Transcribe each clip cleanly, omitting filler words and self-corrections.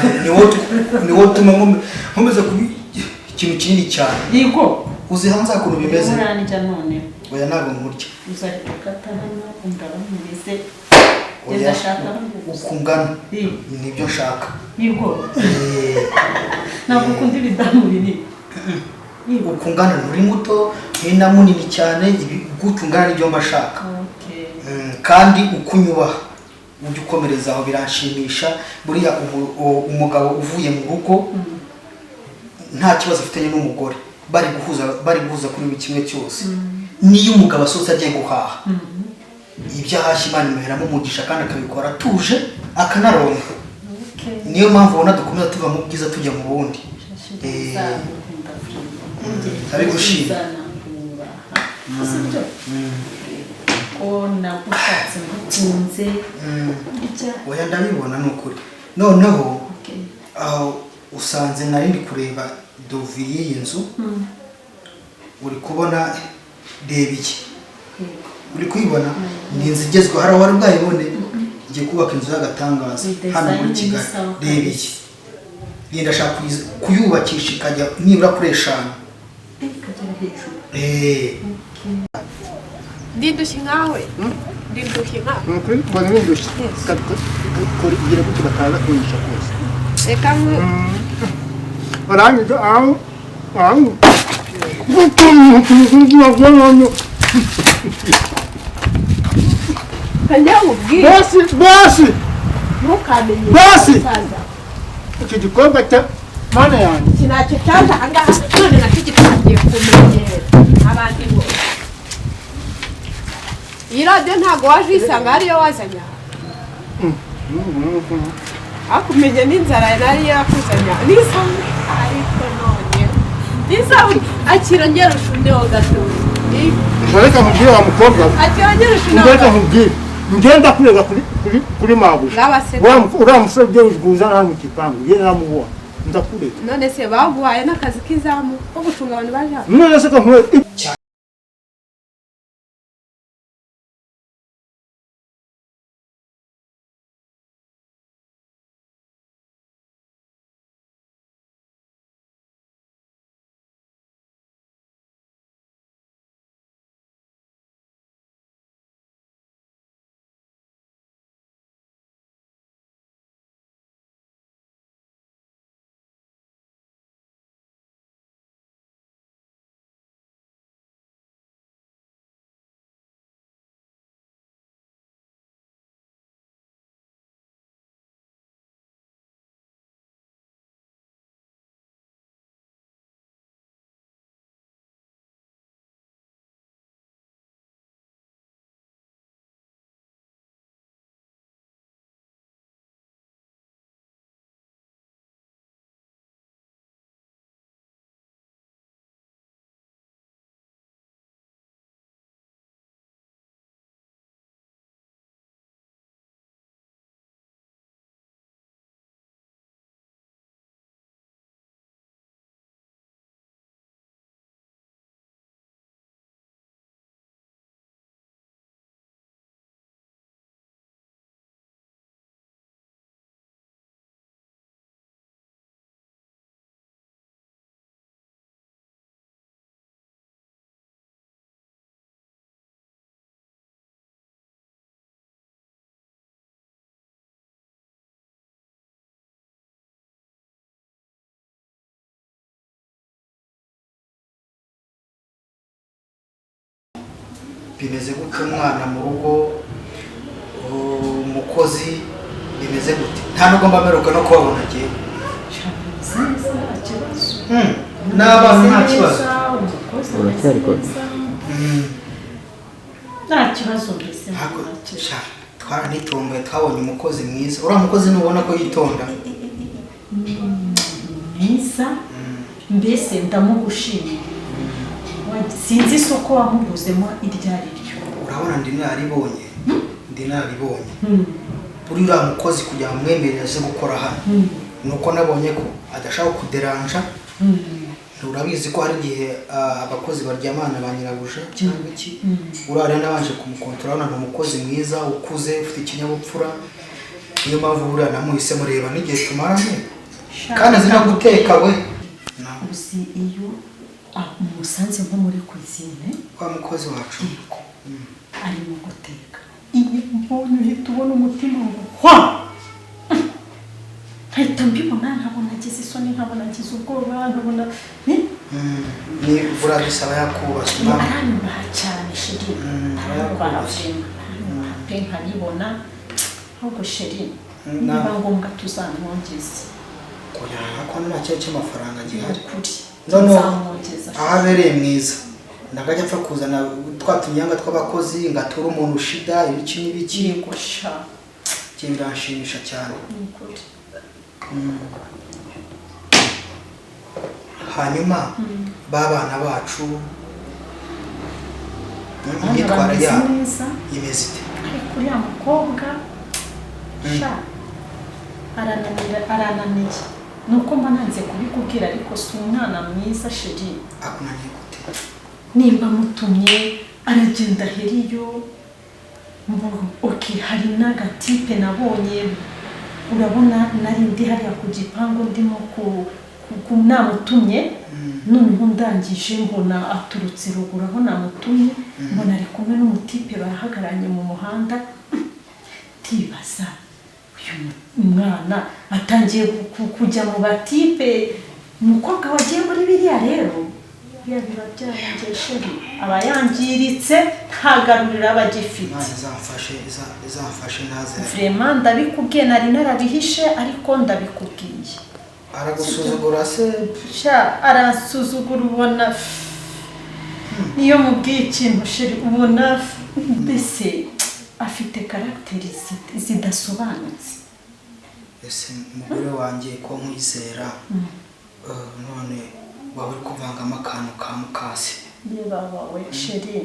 ni wowe tuma nkomeza kubi ikintu kinini cyane yego uzi hanze akuntu bimeze urani cya none oya ntabwo nkurya uzahita ukata hano undabamurize geza shaka ukungana nibyo nshaka yego ntabwo ukunda ibidamu binini ukungana uri muto na munini cyane ibi gutungana nibyo mbashaka kandi ukunyubaha ujye ukomereza aho biranshimisha buriya umugabo uvuye mu rugo nta kibazo afitanye n'umugore bari guhuza kuri buri kimwe cyose niyo umugabo asohotse agiye guhaha ibyo ahashye Imana imuheramo umugisha kandi akabikora atuje akanaronka niyo mpamvu ubona dukomeza tuva mu bwiza tujya mu bundi ari gushima ona ushatse ngukunze oya ndabibona n'ukuri noneho aho usanze nari ndi kureba dovi y'iyi nzu uri kubona reba iki uri kuyibona ni inzu igezweho hari wari bwayibone igiye kubaka inzu y'agatangaza hano muri Kigali reba iki yenda ashaka kuyubakisha ikajya nibura kuri 5 Dindushye nkawe dindushye nkawe kuri bone bindushye kuri igira gute bataza kwigisha kose reka nko barangije aho kajya mubwira basi ntukamenye basi iki gikorwa cya mana yanjye kinacyo cyaje ahangaha none nacyo gitangiye kumenyera abandi bose iyi radiyo ntabwo waje uyisanga hariyo wazanya akumenye n'inzara nari yakuzanya n'isabune ariko none n'isabune akira ngera ushuneho gatoya reka mubwire wa mukobwa akira ngera ushuneho reka mubwire ngenda kurega kuri mabu uriya musore ugiye uguza nawe mu gipangu ye namubona ndakurega none se baguhaye n'akazi k'izamu ko gucunga abantu baje hano none se ko bimeze gute umwana mu rugo umukozi bimeze gute nta nubwo mbameruka no kubabona agiye n'abantu nta kibazo nta kibazo mbese twaranitomboye twabonye umukozi mwiza uriya mukozi nubona ko yitonda mwiza mbese ndamugushimiye sinzi isoko wamuguzemo iryo ari ryo urabona ndi naribonye buri uriya mukozi kugira ngo mwemere aze gukora hano nuko nabonye ko adashaka kuderanja urabizi ko hari igihe abakozi baryamana ba nyirabuja cyangwa iki uriya nabanje kumukontorora ni umukozi mwiza ukuze ufite ikinyabupfura niyo mpamvu buriya namuhise mureba n'igihe tumaranye kandi azi no guteka we. uzi iyo umusanze nko muri kuzine wa mukozi wacu arimo guteka iyo mbonye uhita ubona umutima hwa nkahita mbibona nkabona agize isoni nkabona agize ubwoba nkabona ni vura bisaba yakubasha aranyubaha cyane sheri aranyubaha pe nkabibona ahubwo sheri niba ngombwa tuzamwongeze kugira ko nta cyo cy'amafaranga gihari none ahabereye mwiza ndagajya apfa kuzana twatunyanga tw'abakozi ngatura umuntu ushida ibiki n'ibiki yegosha biranshimisha cyane. Hanyuma babana bacu imyitwarire yabo imeze ite? ariko uriya mukobwa sha arananiye nuko mba nanze kubikubwira ariko si umwana mwiza sheri. Akunaniye gute? Nimba mutumye aragenda heriyo okay hari n'agatipe nabonye urabona nari ndi hariya ku gipangu ndimo ku namutumye noneho ndangije mbona aturutse ruguru aho namutumye mbona ari kumwe n'umutipe barahagaranye mu muhanda tibaza uyu mwana atangiye kujya mu batipe umukobwa wagiye muri biriya rero biba byarangiye sheri aba yangiritse ntagarurira abagifite. Izamfashe ntaze vraiment ndabikubwiye nari narabihishe ariko ndabikubwiye. Aragusuzugura se? Sha arasuzugura ubona niyo mubwiye ikintu sheri ubona mbese afite karagiteri zidasobanutse. Ese umugore wanjye ko nkwizera none waba uri kuvangamo akantu ka mukase? Niba wawe sheri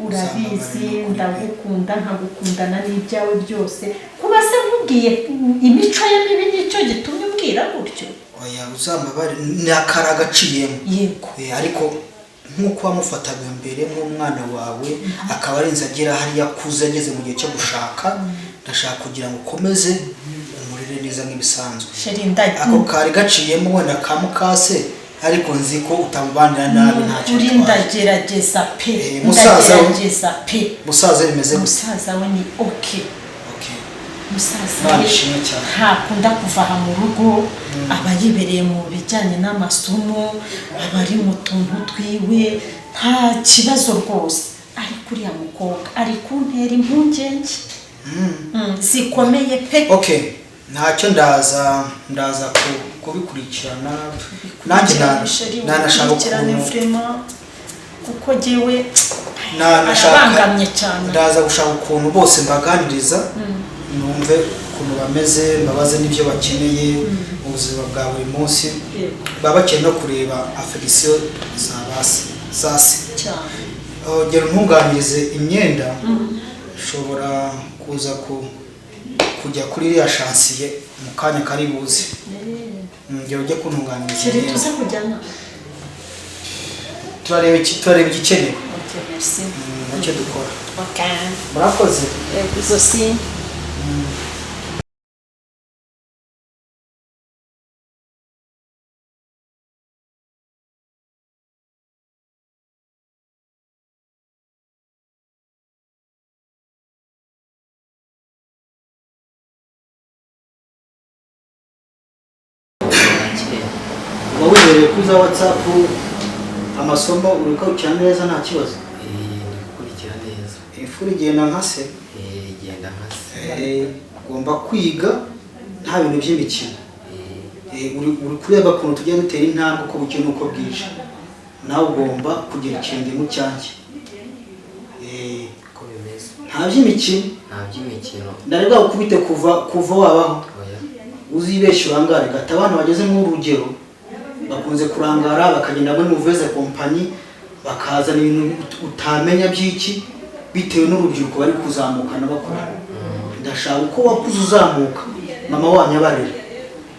urabizi ndagukunda nkagukundana n'ibyawe byose kuba se nkubwiye imico ye mibi nicyo gitumye umbwira gutyo. Oya uzambabare ni akara gaciyemo. Yego ariko nkuko wamufataga mbere nk'umwana wawe akaba arenze agira hariya kuza ageze mu gihe cyo gushaka ndashaka kugira ngo ukomeze umurire neza nk'ibisanzwe. Sheri ndagiye ako kari gaciyemo wenda ka mukase ariko nzi ko utamubanira nabi ntacyo uri ndagerageza pe ndagerageza pe musaza bimeze musaza we ni okay musaza we ntakunda kuva aha mu rugo aba yibereye mu bijyanye n'amasomo aba ari mu tuntu twiwe nta kibazo rwose ariko uriya mukobwa ari kuntera impungenge zikomeye pe. Okay ntacyo ndaza kubikurikirana nanjye nanashaka kuko jewe nabangamye cyane ndaza gushaka ukuntu bose mbaganiriza numve ukuntu bameze mbabaze n'ibyo bakeneye mu buzima bwa buri munsi baba bakeneye no kureba afegisiyo za se cyane. Gera ntunganirize imyenda ushobora kuza kujya kuri iriya shansiye mu kanya kari buze ngero ujye kuntunganiriza imyenda tuza kujyana turareba igikenewe. Okay merci nicyo dukora. Okay murakoze. Gusa si wibereye kuza WhatsApp amasomo uriko ukira neza nta kibazo? Kurikira neza. Ifuri igenda nka se? Igenda nka se. Ugomba kwiga nta bintu by'imikino. Uri kureba kuntu tujya dutera intambwe uko bukeye nuko bwije. Nawe ugomba kugira ikindi mu cyanjye. Ko bimeze. Nta by'imikino. Nta by'imikino. Ndarega ukubite kuva wabaho. Uzibeshye urangare gata abantu bageze mu rugero bakunze kurangara bakagenda muri muveze company bakazana ibintu utamenya byiki bitewe n'urubyiruko bari kuzamukana bakora. Ndashaka uko wakuze uzamuka mama wanyabarira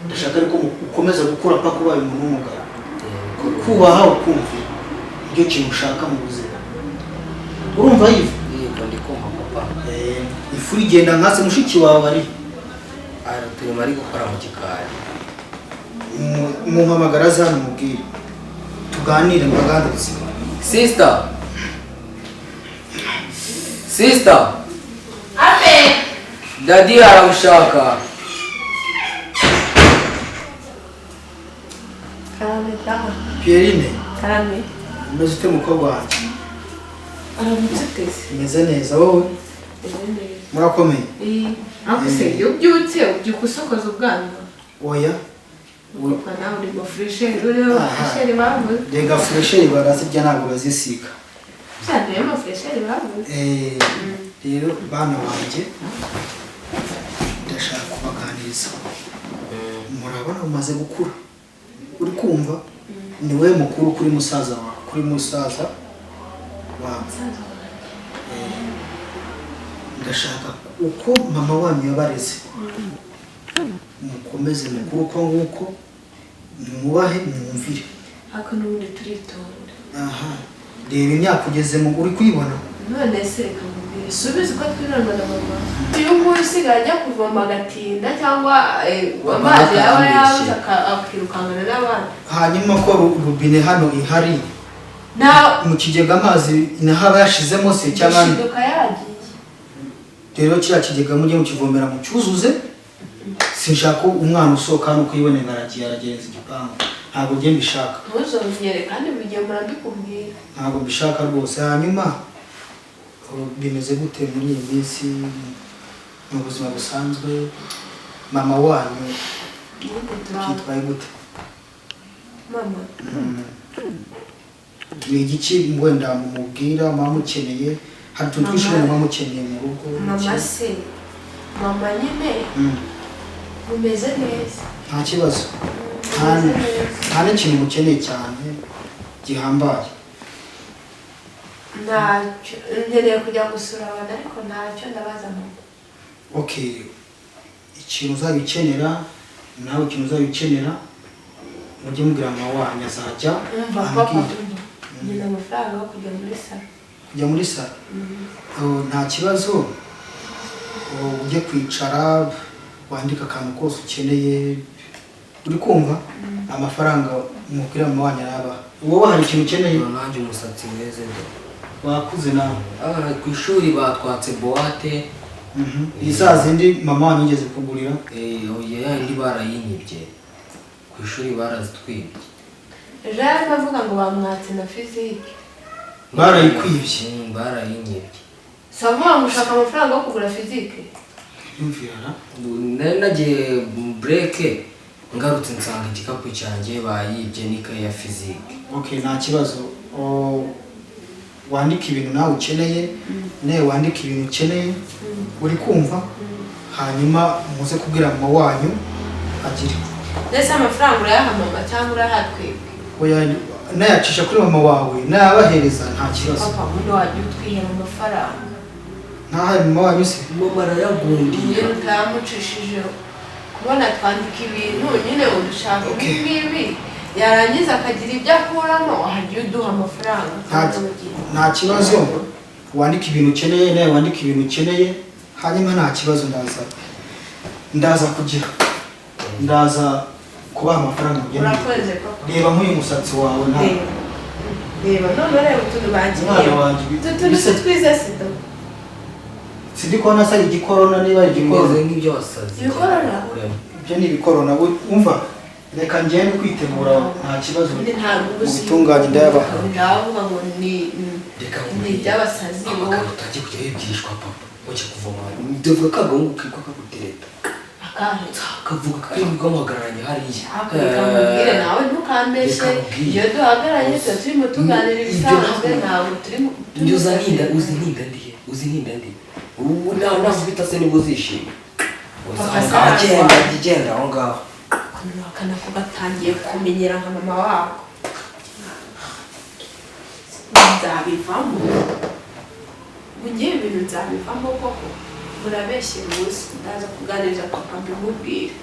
ndashaka ariko ukomeza gukura paka kuba umuntu w'umugabo kubaha ukumvira ibyo kintu ushaka mu buzima. Urumva yive? Yego ndi kumva papa. Ifuri igenda nkase mushiki wawe ari turimo ari gukora mu gikari. Mumpamagara aze hano mubwire tuganire mbaganirize. Sister Abe Daddy aramushaka. Karame taha Pierine Karame umeze ute mukobwa wanjye? aramutse tese Meze neza wowe? Murakomeye? akuse iyo ubyutse ubyuka usokoza ubwanwa Oya uko nawe uri mu fresher uriho fresher bavuze rega fresher barazirya ntabwo bazisiga cyane mu fresher bavuze rero bana banjye ndashaka kubaganiriza. Murabona umaze gukura uri kumva ni we mukuru kuri musaza wawe ndashaka uko mama wanyu yabareze mukomeze mukuru uko nguko mwubahe mwumvire. ako n'ubundi turitonda reba imyaka ugezemo uri kuyibona none se reka mubwire subiza uko twirangwa na mama uyu nguyu usigaye ajya kuvoma agatinda cyangwa amazi yaba yabuze akirukangana n'abandi hanyuma ko rubine hano ihari mu kigega amazi inahaba yashizemo se cyangwa ishiduka yagiye rero kiriya kigega mujye mukivomera mu cyuzuze. Sinshaka umwana usohoka hano kuyibonera aragereza igipangu ntabwo ngiye mbishaka. ntuzongere kandi bigiye murabikubwira Ntabwo mbishaka rwose. Hanyuma bimeze gute muri iyi minsi mu buzima busanzwe mama wanyu cyitwaye gute? mama ni igiki wenda mumubwira mama mukeneye hari utuntu twinshi mama mukeneye mu rugo? mama se mama nyine umeze neza nta kibazo nta n'ikintu mukeneye cyane gihambaye. ntacyo nkeneye kujya gusura abantu ariko ntacyo ndabaza mama. Okay, ikintu uzabikenera nawe ikintu uzabikenera mujye mubwira mama wanyu azajya ambwira. nyina amafaranga yo kujya muri salo. Kujya muri salo? Nta kibazo. Ujye kwicara wandika akantu kose ukeneye uri kumva amafaranga umubwira mama wanyu araba. Wowe hari ikintu ukeneye? Nanjye umusatsi meze ndo wakuze nawe. ku ishuri batwatse boate izazindi mama wanyu yigeze kugurira? oya yandi barayinyibye ku ishuri barazitwibye. ejo yari avuga ngo bamwatse na fizike barayikwibye? barayinyibye. si avuga ngo ushaka amafaranga yo kugura fizike? yumvirana nari nagiye bureke ngarutse nsanga igikapu cyanjye bayibye n'ikaye ya fizike. Okay, nta kibazo. Wandika ibintu nawe ukeneye nawe wandika ibintu ukeneye uri kumva hanyuma muze kubwira mama wanyu agire. ndetse amafaranga urayaha mama cyangwa urayaha twebwe? Oya nayacisha kuri mama wawe nayabahereza nta kibazo. papa muno wajya utwihera amafaranga ntahaye mama wanyu se? mama arayagundiye utayamucishijeho kubona twandika ibintu nyine udushaka nk'ibi yarangiza akagira ibyo akuramo wahajya uduha amafaranga. nta kibazo wandika ibintu ukeneye nawe wandika ibintu ukeneye hanyuma nta kibazo ndaza kugira kubaha amafaranga ugeneye. urakoze papa. reba nk'uyu musatsi wawe reba none reba utuntu bagiye utuntu twiza sida sindi kubona se igikorona niba igikorona nk'ibyo wasaze. ibikorona ibyo ni ibikorona umva reka ngende kwitegura nta kibazo ubitunganye ndayabaha. ndavuga ngo ni iby'abasazi amakaro utagiye kujya wibwishwa papa ujya kuvoma ndavuga kagahungu kitwa kagutereta kavuga kari guhamagaranye hariya. akamubwire nawe ntukambeshe iyo duhagaranye tuba turimo tuganira ibisanzwe ntabwo turimo uzi ninda ndiye ubu nawe bita se niba uzishima agenda aho ngaho akana ko gatangiye kumenyera nka mama wako nzabivamo ngiye ibintu nzabivamo koko murabeshyira ubusa ndaza kuganiriza papa mbimubwire.